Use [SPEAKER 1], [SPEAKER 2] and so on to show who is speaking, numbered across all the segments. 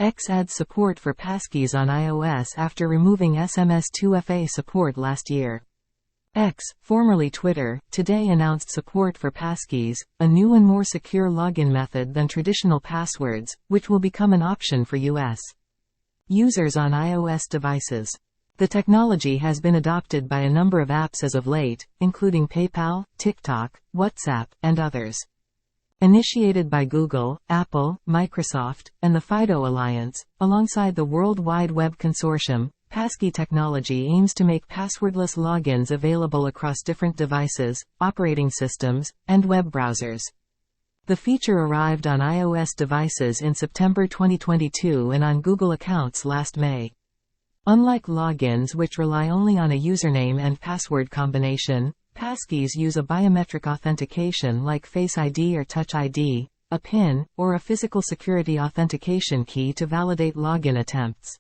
[SPEAKER 1] X adds support for passkeys on iOS after removing SMS 2FA support last year. X, formerly Twitter, today announced support for passkeys, a new and more secure login method than traditional passwords, which will become an option for U.S. users on iOS devices. The technology has been adopted by a number of apps as of late, including PayPal, TikTok, WhatsApp, and others. Initiated by Google, Apple, Microsoft, and the FIDO Alliance, alongside the World Wide Web Consortium, passkey technology aims to make passwordless logins available across different devices, operating systems, and web browsers. The feature arrived on iOS devices in September 2022 and on Google accounts last May. Unlike logins which rely only on a username and password combination, passkeys use a biometric authentication like Face ID or Touch ID, a PIN, or a physical security authentication key to validate login attempts.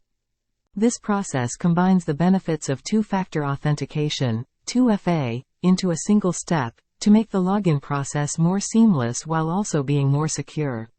[SPEAKER 1] This process combines the benefits of two-factor authentication, 2FA, into a single step, to make the login process more seamless while also being more secure.